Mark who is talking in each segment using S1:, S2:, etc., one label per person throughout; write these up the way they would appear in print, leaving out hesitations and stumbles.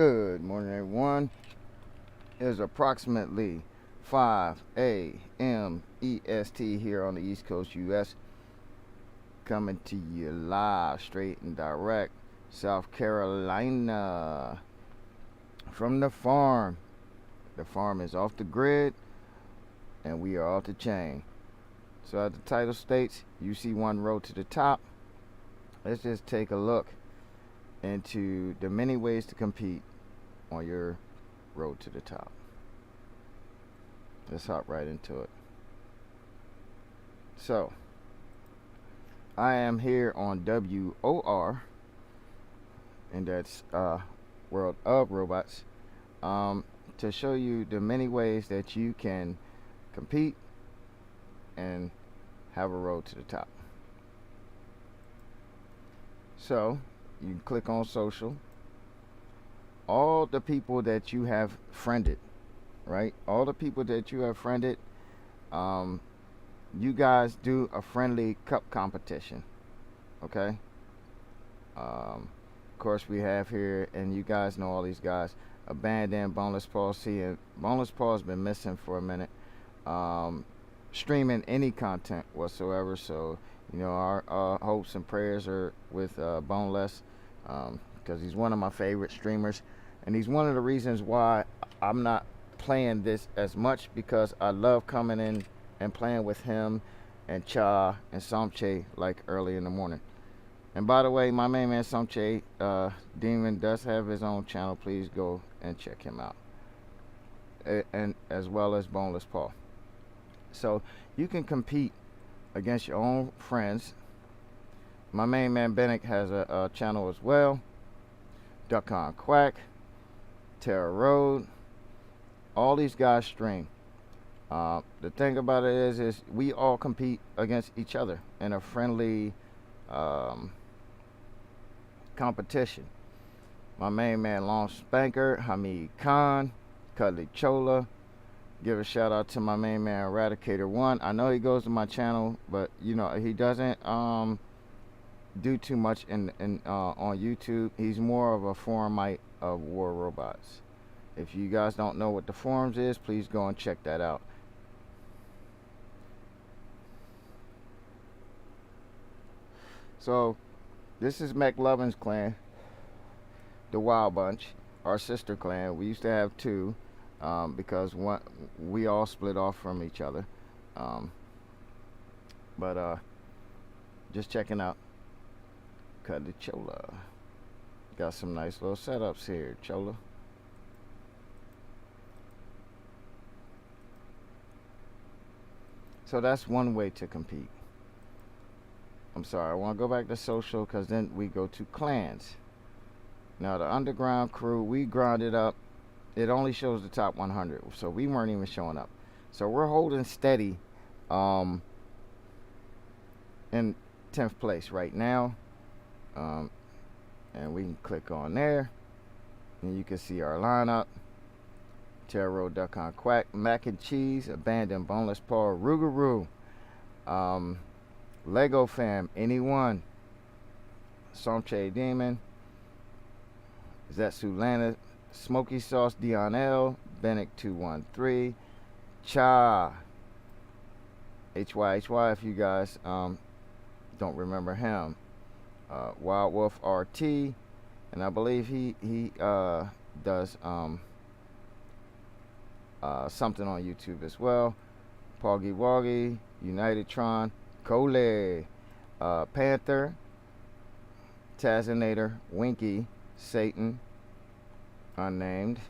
S1: Good morning, everyone. It is approximately 5 a.m. EST here on the East Coast, U.S. Coming to you live, straight and direct, South Carolina, from the farm. The farm is off the grid, and we are off the chain. So as the title states, UC1 Road to the top. Let's just take a look into the many ways to compete on your road to the top. Let's hop right into it. So, I am here on WOR, and that's World of Robots, to show you the many ways that you can compete and have a road to the top. So, you click on social. All the people that you have friended, right? All the people that you have friended, you guys do a friendly cup competition, okay? Of course, we have here, and you guys know all these guys, Abandoned, Boneless Paul. See, Boneless Paul has been missing for a minute, streaming any content whatsoever. So, you know, our hopes and prayers are with Boneless, because he's one of my favorite streamers, and he's one of the reasons why I'm not playing this as much, because I love coming in and playing with him and Cha and Somche like early in the morning. And by the way, my main man Somche Demon does have his own channel. Please go and check him out, and as well as Boneless Paul. So you can compete against your own friends. My main man Bennett has a channel as well. Duck on Quack, Terror Road, all these guys stream. The thing about it is we all compete against each other in a friendly competition. My main man Long Spanker, Hamid Khan, Cuddly Chola. Give a shout out to my main man Eradicator1. I know he goes to my channel, but you know he doesn't do too much in on YouTube. He's more of a forumite of War Robots. If you guys don't know what the forums is, please go and check that out. So this is McLovin's clan, the Wild Bunch, our sister clan. We used to have two, because we all split off from each other. But just checking out Cuddly Chola. Got some nice little setups here, Chola. So that's one way to compete. I'm sorry, I want to go back to social, because then we go to clans. Now the underground crew, we grinded up. It only shows the top 100, so we weren't even showing up. So we're holding steady in 10th place right now. And we can click on there, and you can see our lineup. Terror Road, Duck on Quack, Mac and Cheese, Abandoned, Boneless Paul, Rougarou, Lego Fam, Anyone, Somche Demon, Zetsulana, Smoky Sauce, Dion L, Bennett 213, Cha, HYHY if you guys don't remember him, Wild Wolf RT, and I believe he does something on YouTube as well. Poggy Woggy, Unitedtron, Cole, Panther, Tazinator, Winky, Satan, Unnamed,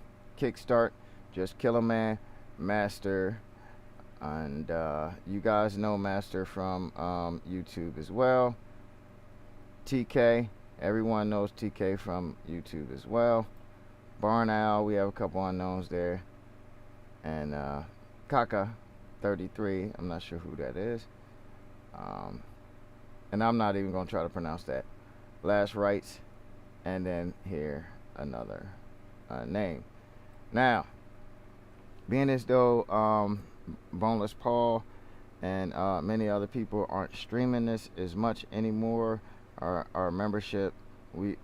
S1: Kickstart, Just Kill a Man, Master, and you guys know Master from YouTube as well. TK, everyone knows TK from YouTube as well. Barn Owl, we have a couple unknowns there. And Kaka 33, I'm not sure who that is. And I'm not even going to try to pronounce that. Last Rights, and then here another name. Now, being as though Boneless Paul and many other people aren't streaming this as much anymore, our membership, we've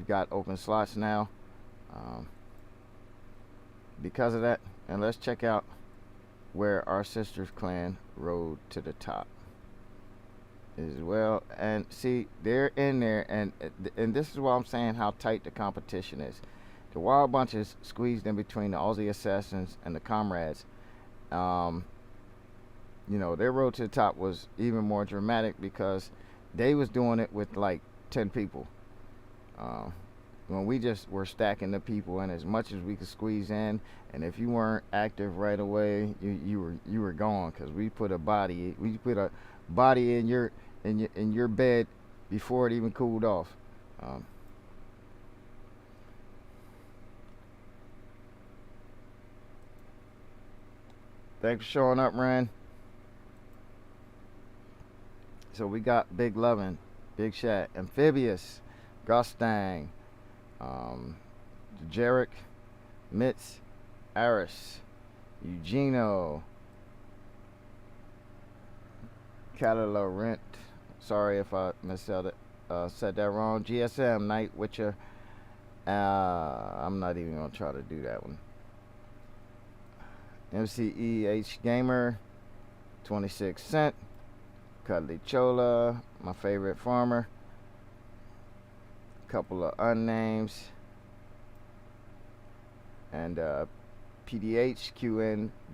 S1: got open slots now. um, because of that. And let's check out where our sister's clan rode to the top as well. And see, they're in there, and this is why I'm saying how tight the competition is. The Wild Bunch is squeezed in between the Aussie Assassins and the Comrades. You know, their road to the top was even more dramatic because they was doing it with like 10 people. When we just were stacking the people in as much as we could squeeze in, and if you weren't active right away, you were gone, because we put a body in your bed before it even cooled off. Thanks for showing up, Ren. So we got Big Lovin', Big Shat, Amphibious, Gustang, Jarek, Mitz, Aris, Eugenio, Calila Rent. Sorry if I said that wrong. GSM, Night Witcher. I'm not even gonna try to do that one. MCEH Gamer, 26 Cent, Cuddly Chola, my favorite farmer. Couple of unnames, and PDH,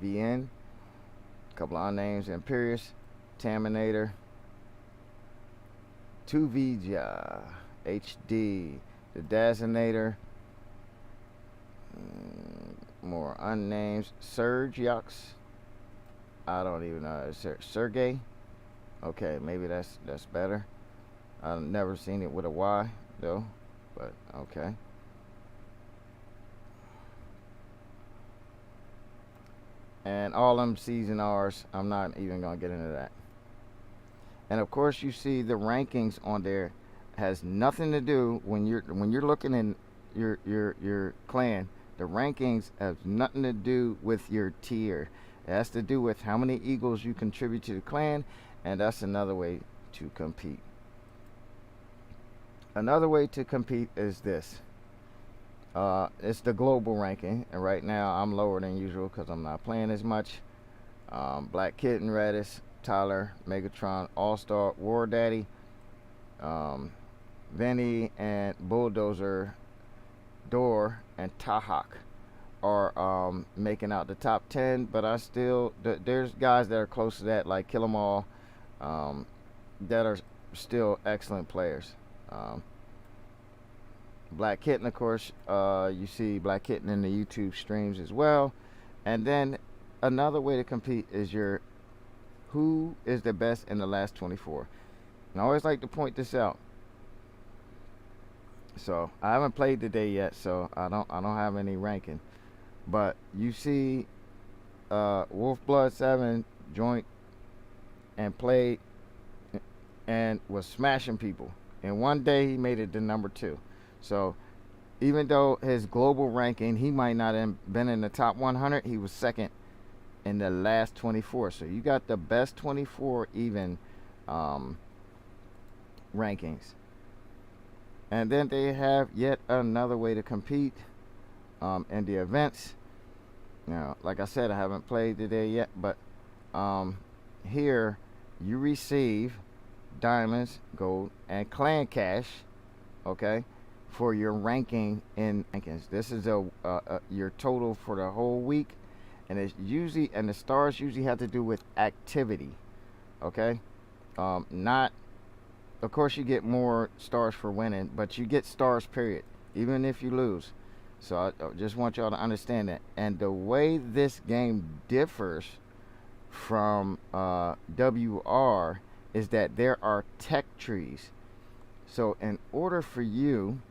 S1: QNVN, couple of unnames, Imperious, Taminator, 2Vja, HD, the Dazinator, more unnames, Surge Yux, I don't even know, Sergey, okay, maybe that's better. I've never seen it with a Y though, but okay. And all them C's and R's, I'm not even gonna get into that. And of course, you see the rankings on there has nothing to do when you're looking in your clan. The rankings have nothing to do with your tier. It has to do with how many eagles you contribute to the clan, and that's another way to compete. Another way to compete is this. It's the global ranking, and right now I'm lower than usual because I'm not playing as much. Black Kitten, Radis, Tyler, Megatron, All-Star, War Daddy, Vinny, and Bulldozer, Door, and Tahak are making out the top 10, but I still, there's guys that are close to that, like Kill 'Em All, that are still excellent players. Black Kitten, of course, you see Black Kitten in the YouTube streams as well. And then another way to compete is who is the best in the last 24. And I always like to point this out. So I haven't played today yet, so I don't have any ranking. But you see Wolfblood 7 joined and played and was smashing people. And one day he made it to number 2. So even though his global ranking, he might not have been in the top 100, he was second in the last 24. So you got the best 24 even rankings. And then they have yet another way to compete in the events. Now, like I said, I haven't played today yet, but here you receive diamonds, gold, and clan cash, okay, for your ranking in rankings. This is your total for the whole week, and it's usually, and the stars usually have to do with activity, okay. Not, of course, you get more stars for winning, but you get stars, period, even if you lose. So I just want y'all to understand that. And the way this game differs from WR is that there are tech trees. So in order for you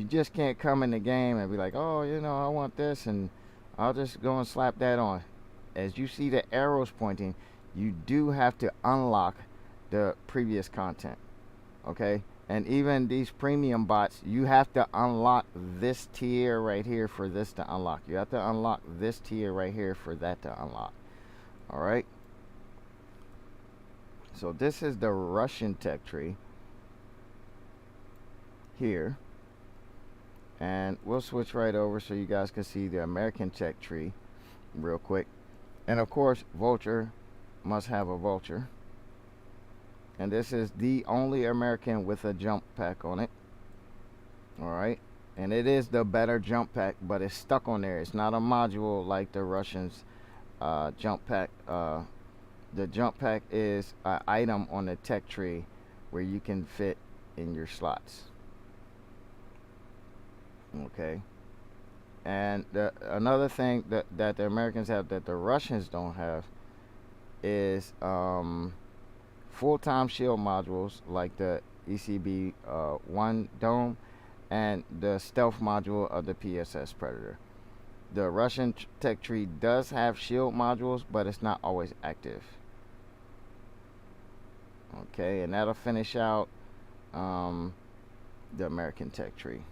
S1: just can't come in the game and be like, oh, you know, I want this, and I'll just go and slap that on. As you see the arrows pointing, you do have to unlock the previous content, okay? And even these premium bots, you have to unlock this tier right here for this to unlock. You have to unlock this tier right here for that to unlock. All right. So this is the Russian tech tree here. And we'll switch right over so you guys can see the American tech tree real quick. And of course, Vulture must have a Vulture. And this is the only American with a jump pack on it. Alright. And it is the better jump pack, but it's stuck on there. It's not a module like the Russians jump pack. The jump pack is an item on the tech tree where you can fit in your slots. Okay. And another thing that the Americans have that the Russians don't have is full-time shield modules like the ECB-1 dome and the stealth module of the PSS Predator. The Russian tech tree does have shield modules, but it's not always active. Okay, and that'll finish out the American tech tree.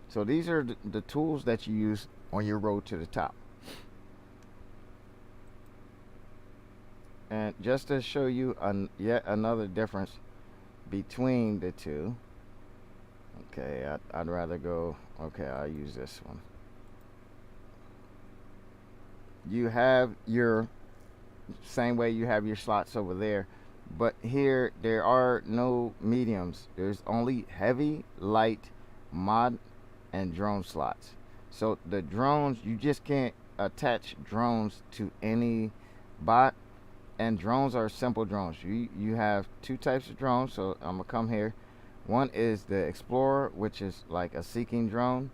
S1: So these are the tools that you use on your road to the top. And just to show you yet another difference between the two. Okay, I'd rather go, okay, I'll use this one. You have your, same way you have your slots over there, but here there are no mediums. There's only heavy, light, mod, and drone slots. So the drones, you just can't attach drones to any bot, and drones are simple drones. You have two types of drones, so I'm gonna come here. One is the Explorer, which is like a seeking drone,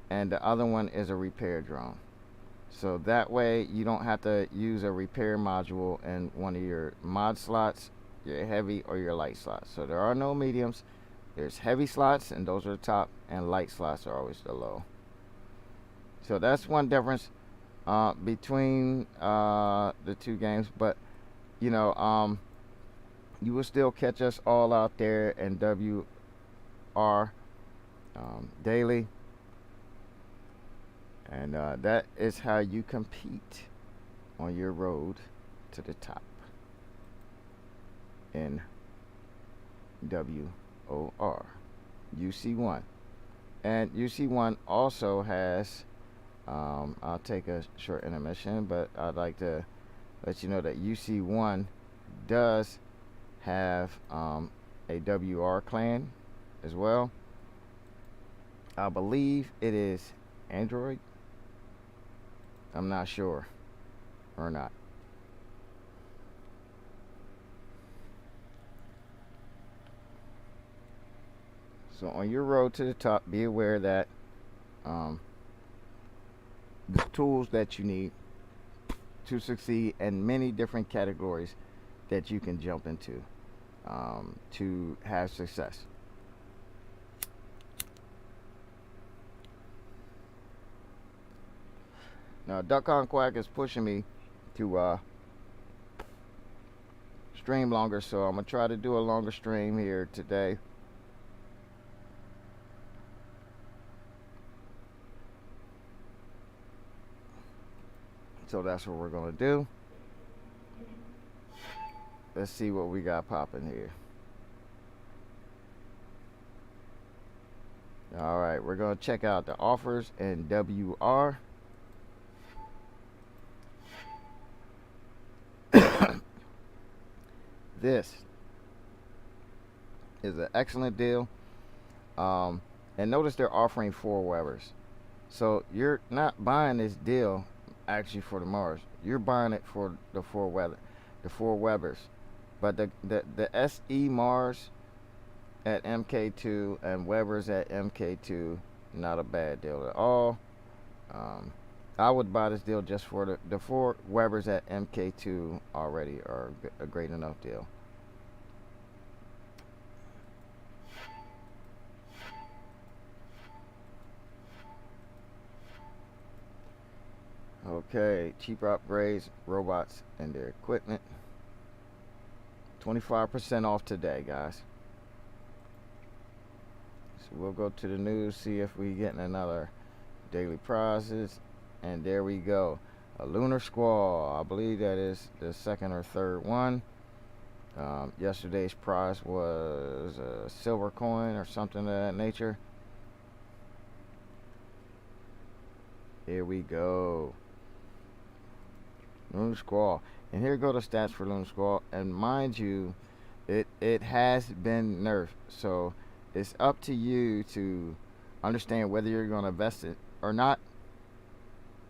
S1: and the other one is a repair drone. So that way you don't have to use a repair module in one of your mod slots, your heavy or your light slots. So there are no mediums. There's heavy slots, and those are the top, and light slots are always the low. So that's one difference between the two games. But you know, you will still catch us all out there in WR daily, and that is how you compete on your road to the top in WOR UC1. And UC1 also has I'll take a short intermission, but I'd like to let you know that UC1 does have a WR clan as well. I believe it is Android. I'm not sure or not. So on your road to the top, be aware that the tools that you need to succeed in many different categories that you can jump into to have success. Now, Duck on Quack is pushing me to stream longer, so I'm gonna try to do a longer stream here today. So that's what we're gonna do. Let's see what we got popping here. All right, we're gonna check out the offers in WR. This is an excellent deal. And notice they're offering 4 Webers. So you're not buying this deal actually for the Mars. You're buying it for the 4 Webers. But the SE Mars at MK2 and Webers at MK2, not a bad deal at all. I would buy this deal just for the 4 Webers at MK2 already are a great enough deal. Okay, cheaper upgrades, robots, and their equipment. 25% off today, guys. So we'll go to the news, see if we getting another daily prizes. And there we go, a Lunar Squall. I believe that is the 2nd or 3rd one. Yesterday's prize was a silver coin or something of that nature. Here we go. Lunar Squall. And here go the stats for Lunar Squall. And mind you, it has been nerfed. So it's up to you to understand whether you're going to invest it or not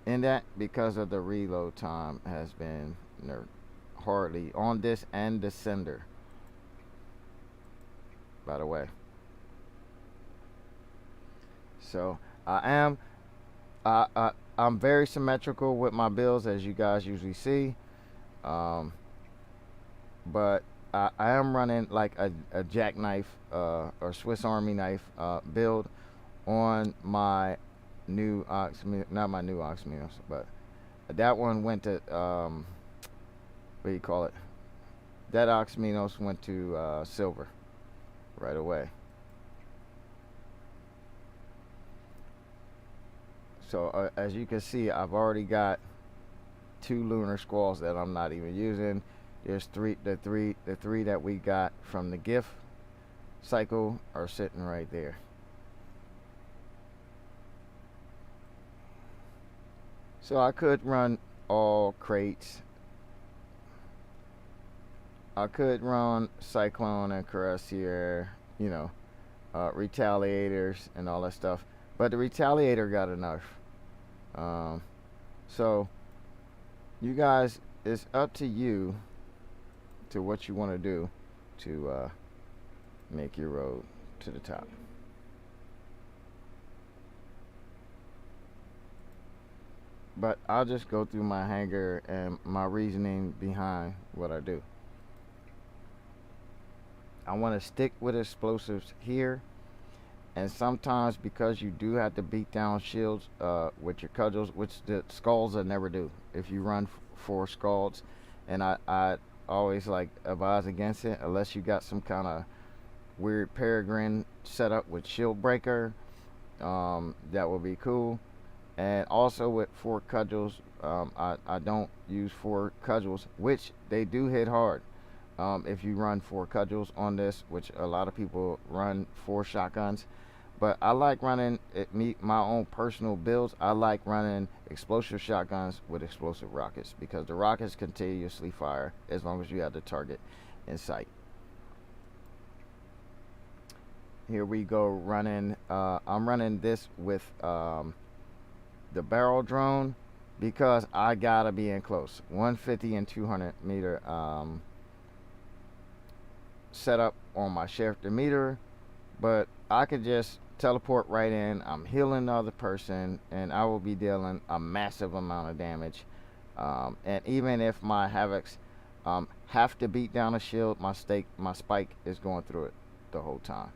S1: in that, because of the reload time has been nerfed hardly on this and the sender, by the way. So I'm very symmetrical with my builds, as you guys usually see. But I am running like a jackknife or Swiss Army knife build on my new not my new Oxminos, but that one went to what do you call it? That Oxminos went to silver right away. So as you can see, I've already got 2 lunar squalls that I'm not even using. There's the three that we got from the gift cycle are sitting right there. So I could run all crates. I could run Cyclone and Cuirassier, you know, retaliators and all that stuff. But the retaliator got enough. So you guys, it's up to you to what you want to do to make your road to the top. But I'll just go through my hanger and my reasoning behind what I do. I want to stick with explosives here, and sometimes because you do have to beat down shields with your cudgels, which the skulls I never do. If you run 4 skulls, and I always like advise against it unless you got some kind of weird peregrine setup with shield breaker. That would be cool. And also with 4 cudgels, I don't use 4 cudgels, which they do hit hard. If you run 4 cudgels on this, which a lot of people run 4 shotguns, but I like running my own personal builds. I like running explosive shotguns with explosive rockets, because the rockets continuously fire as long as you have the target in sight. Here we go running. I'm running this with the barrel drone, because I gotta be in close. 150 and 200 meter setup on my shifter meter, but I could just teleport right in. I'm healing the other person, and I will be dealing a massive amount of damage. And even if my Havocs have to beat down a shield, my spike is going through it the whole time.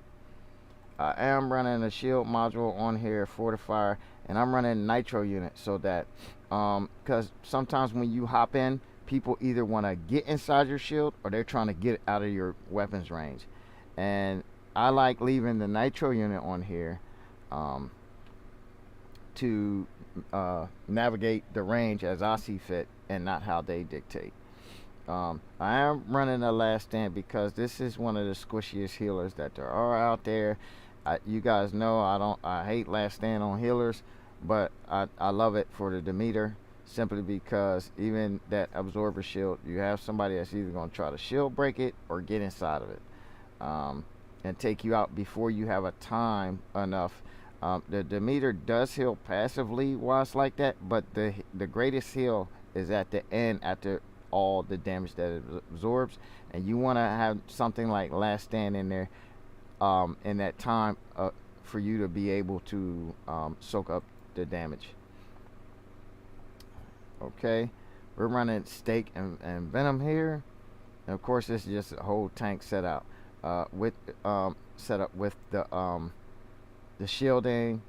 S1: I am running a shield module on here, fortifier, and I'm running nitro unit, so that because sometimes when you hop in, people either want to get inside your shield or they're trying to get out of your weapons range, and I like leaving the nitro unit on here to navigate the range as I see fit and not how they dictate. I am running a last stand because this is one of the squishiest healers that there are out there. You guys know I hate last stand on healers, but I love it for the Demeter, simply because even that absorber shield, you have somebody that's either going to try to shield break it or get inside of it and take you out before you have a time enough. The Demeter does heal passively while it's like that, but the greatest heal is at the end after all the damage that it absorbs, and you want to have something like last stand in there in that time for you to be able to soak up the damage. Okay, we're running Stake and Venom here, and of course this is just a whole tank set out with set up with the shielding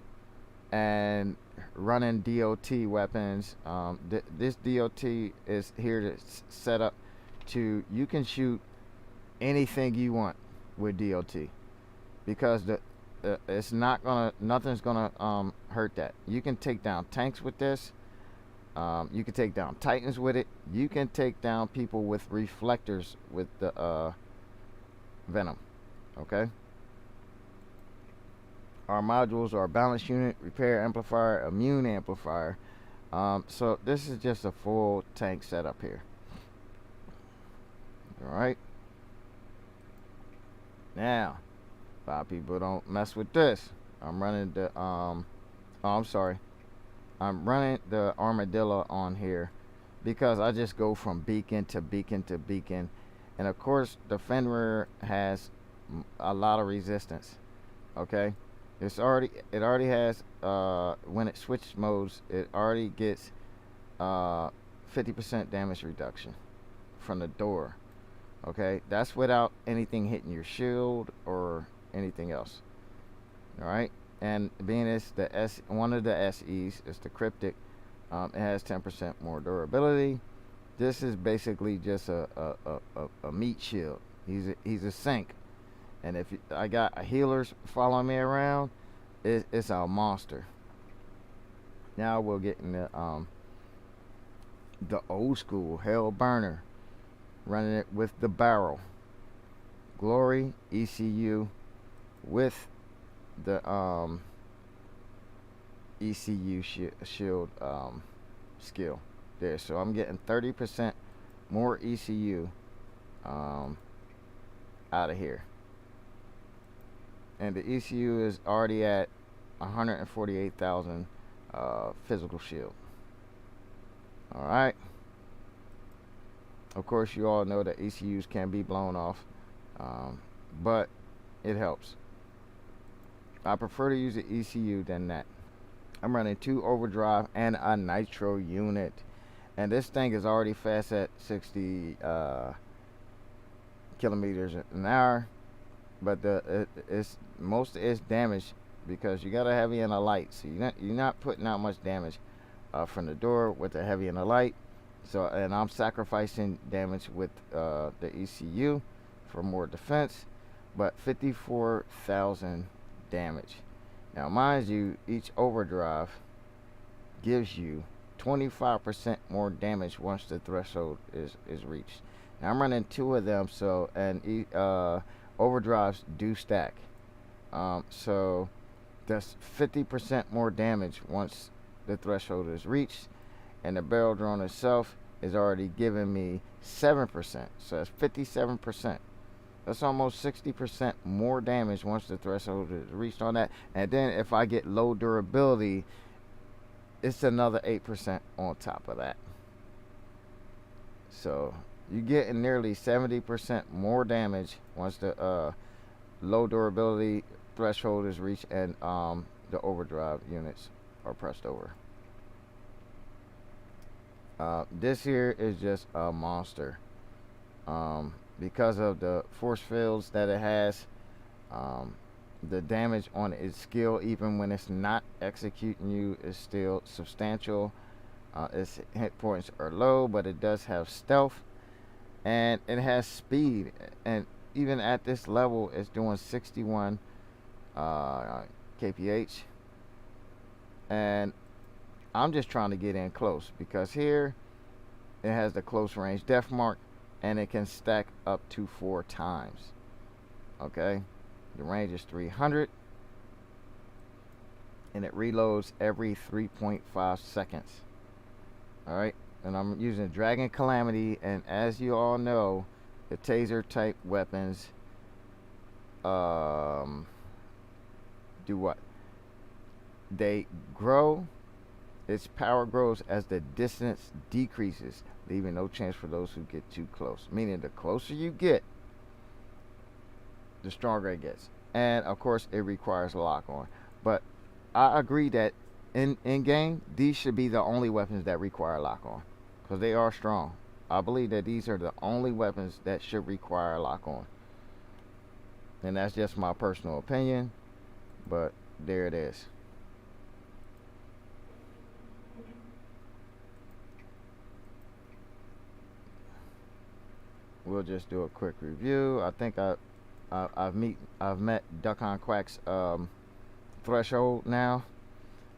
S1: and running DOT weapons. This DOT is here to set up to, you can shoot anything you want with DOT, because it's not gonna, nothing's gonna hurt that. You can take down tanks with this. You can take down Titans with it. You can take down people with reflectors with the Venom. Okay, Our modules are balance unit, repair amplifier, immune amplifier. So this is just a full tank setup here. All right. Now, a lot of people don't mess with this. I'm running the oh, I'm sorry. I'm running the armadillo on here because I just go from beacon to beacon to beacon, and of course the Fenrir has a lot of resistance. Okay, it already has when it switches modes, it already gets 50% damage reduction from the door. Okay, that's without anything hitting your shield or anything else. All right, and being it's the one of the SEs, it's the cryptic. It has 10% more durability. This is basically just a meat shield. He's a sink, and if I got healers following me around, it's a monster. Now we'll get in the old school hell burner, running it with the barrel. Glory ECU with the ECU shield skill there. So I'm getting 30% more ECU out of here. And the ECU is already at 148,000 physical shield. Alright. Of course, you all know that ECUs can be blown off, but it helps. I prefer to use the ECU than that. I'm running 2 overdrive and a nitro unit, and this thing is already fast at 60 kilometers an hour, but it's most of its damage because you got a heavy and a light, so you're not putting out much damage from the door with the heavy and the light. So, and I'm sacrificing damage with the ECU for more defense, but 54,000 damage. Now, mind you, each overdrive gives you 25% more damage once the threshold is reached. Now, I'm running 2 of them, so, and overdrives do stack. So that's 50% more damage once the threshold is reached, and the barrel drone itself is already giving me 7%, so that's 57%. That's almost 60% more damage once the threshold is reached on that. And then if I get low durability, it's another 8% on top of that. So you're getting nearly 70% more damage once the low durability threshold is reached and the overdrive units are pressed over. This here is just a monster. Because of the force fields that it has, the damage on its skill, even when it's not executing you, is still substantial. Its hit points are low, but it does have stealth, and it has speed. And even at this level, it's doing 61 kph. And I'm just trying to get in close because here it has the close range depth mark, and it can stack up to 4 times. Okay, the range is 300, and it reloads every 3.5 seconds. All right, and I'm using Dragon Calamity, and as you all know, the taser type weapons do what? They grow. Its power grows as the distance decreases, leaving no chance for those who get too close. Meaning the closer you get, the stronger it gets. And of course, it requires lock on. But I agree that in game, these should be the only weapons that require lock on, because they are strong. I believe that these are the only weapons that should require lock on. And that's just my personal opinion, but there it is. We'll just do a quick review. I think I've met Duck on Quack's threshold now.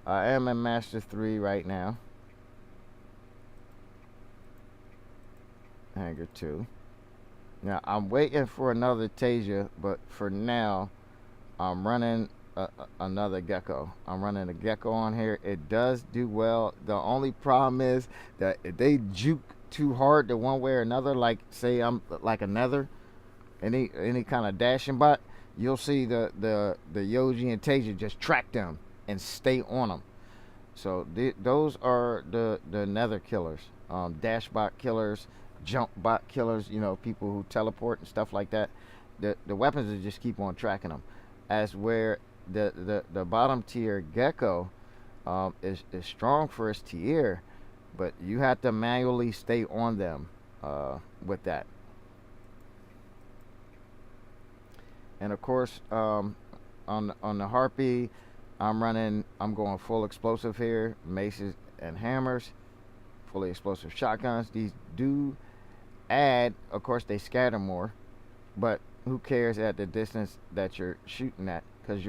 S1: I am in Master 3 right now. Hanger 2. Now I'm waiting for another Taser, but for now I'm running another gecko. I'm running a gecko on here. It does do well. The only problem is that if they juke too hard to one way or another, like say I'm like another any kind of dashing bot, you'll see the Yoji and Tasia just track them and stay on them. So those are the nether killers, dash bot killers, jump bot killers. You know, people who teleport and stuff like that. The weapons will just keep on tracking them. As where the bottom tier gecko is strong for its tier, but you have to manually stay on them with that. And of course, on the harpy, I'm going full explosive here, maces and hammers, fully explosive shotguns. These do add, of course, they scatter more, but who cares at the distance that you're shooting at? Because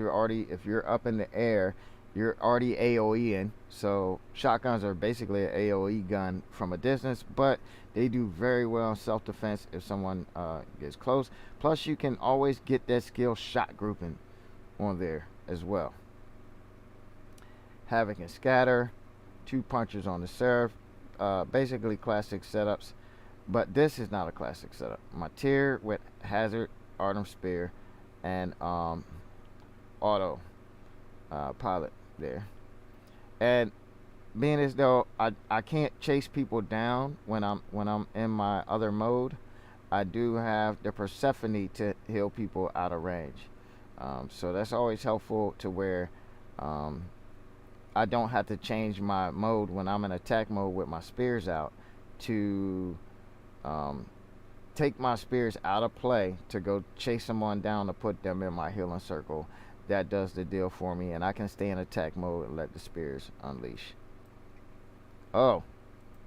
S1: if you're up in the air, you're already AOEing. So shotguns are basically an AOE gun from a distance, but they do very well in self-defense if someone gets close. Plus, you can always get that skill shot grouping on there as well. Havoc and scatter, 2 punchers on the serve, basically classic setups, but this is not a classic setup. My tier with hazard, Artem spear, and auto pilot there. And being as though I can't chase people down when I'm in my other mode, I do have the Persephone to heal people out of range. So that's always helpful to where I don't have to change my mode when I'm in attack mode with my spears out to take my spears out of play to go chase someone down to put them in my healing circle. That does the deal for me, and I can stay in attack mode and let the spears unleash. Oh,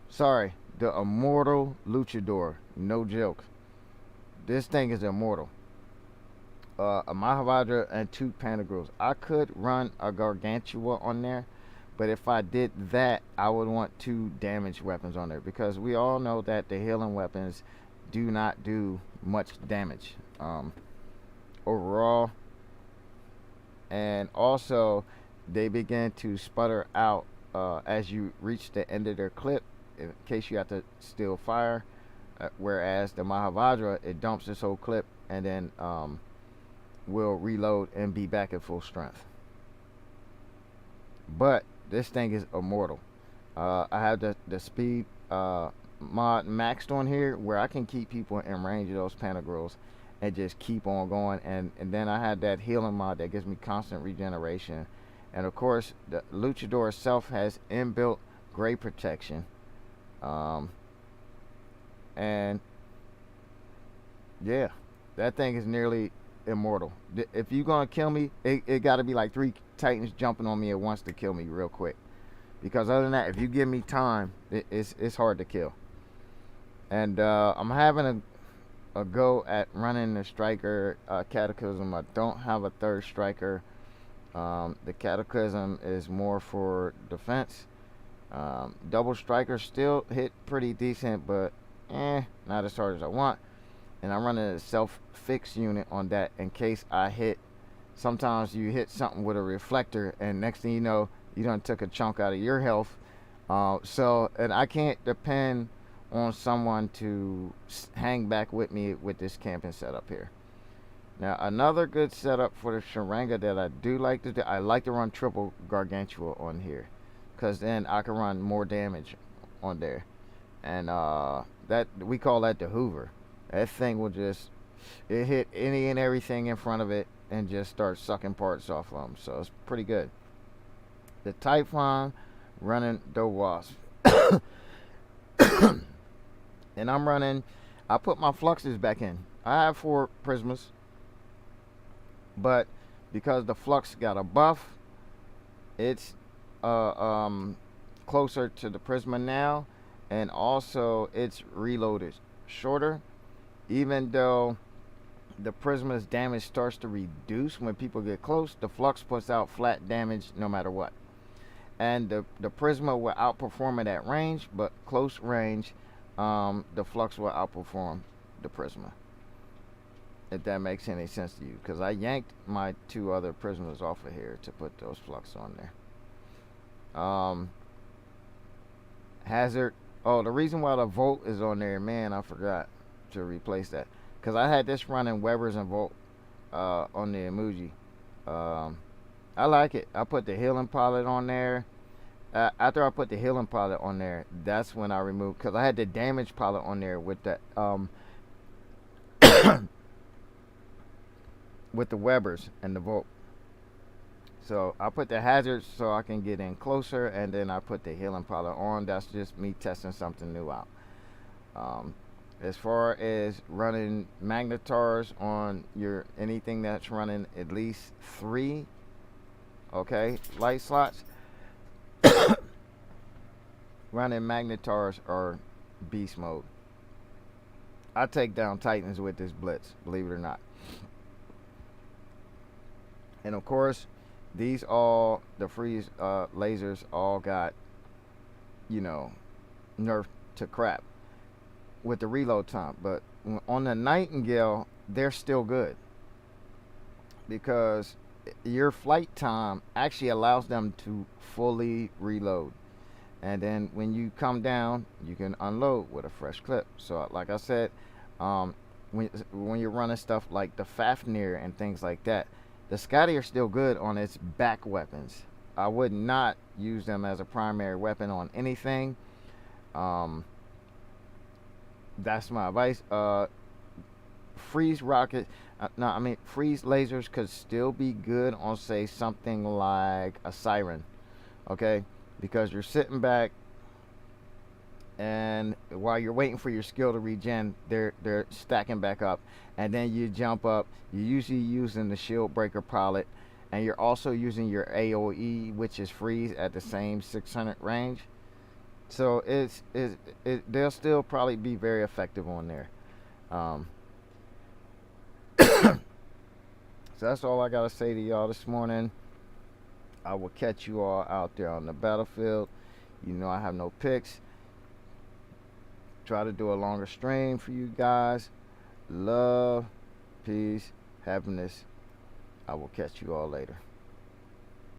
S1: sorry, the immortal luchador, no joke. This thing is immortal. A Mahavajra and 2 Pantagruels. I could run a Gargantua on there, but if I did that, I would want 2 damage weapons on there, because we all know that the healing weapons do not do much damage overall. And also, they begin to sputter out as you reach the end of their clip, in case you have to still fire. Whereas the Mahavajra, it dumps its whole clip and then will reload and be back at full strength. But this thing is immortal. I have the speed mod maxed on here, where I can keep people in range of those Pantagruels and just keep on going. And then I have that healing mod that gives me constant regeneration. And of course, the luchador itself has inbuilt gray protection. And yeah, that thing is nearly immortal. If you're gonna kill me, it got to be like 3 titans jumping on me at once to kill me real quick. Because other than that, if you give me time, it's hard to kill. And I'm having a go at running the striker cataclysm. I don't have a 3rd striker. The cataclysm is more for defense. Double striker still hit pretty decent, but not as hard as I want. And I'm running a self-fix unit on that in case I hit. Sometimes you hit something with a reflector, and next thing you know, you done took a chunk out of your health. And I can't depend on someone to hang back with me with this camping setup here. Now, another good setup for the Sharanga that I do like to do, I like to run triple Gargantua on here, because then I can run more damage on there. And that we call that the Hoover. That thing will just, it hit any and everything in front of it and just start sucking parts off of them. So it's pretty good. The Typhon running the Wasp. And I put my fluxes back in. I have 4 prismas, but because the flux got a buff, it's closer to the prisma now, and also it's reloaded shorter. Even though the prisma's damage starts to reduce when people get close, the flux puts out flat damage no matter what. And the prisma will outperform it at range, but close range, the flux will outperform the prisma. if that makes any sense to you, because I yanked my 2 other prismers off of here to put those flux on there. Hazard. Oh, the reason why the volt is on there, man, I forgot to replace that, because I had this running Weber's and volt on the emoji. I like it. I put the healing pilot on there. After I put the healing pilot on there, that's when I removed, because I had the damage pilot on there with that with the Webers and the volt. So I put the hazards so I can get in closer, and then I put the healing pilot on. That's just me testing something new out. As far as running magnetars on your anything that's running at least 3, okay, light slots, running magnetars are beast mode. I take down Titans with this blitz, believe it or not. And of course, these all, the freeze lasers all got, nerfed to crap with the reload time. But on the Nightingale, they're still good, because your flight time actually allows them to fully reload. And then when you come down, you can unload with a fresh clip. So like I said, when you're running stuff like the Fafnir and things like that, the Scotty are still good on its back weapons. I would not use them as a primary weapon on anything. That's my advice. Freeze rocket, freeze lasers could still be good on, say, something like a Siren, okay? Because you're sitting back, and while you're waiting for your skill to regen, they're stacking back up, and then you jump up. You're usually using the shield breaker pilot, and you're also using your AOE, which is freeze, at the same 600 range. So they'll still probably be very effective on there. So that's all I gotta say to y'all this morning. I will catch you all out there on the battlefield. I have no picks. Try to do a longer stream for you guys. Love, peace, happiness. I will catch you all later.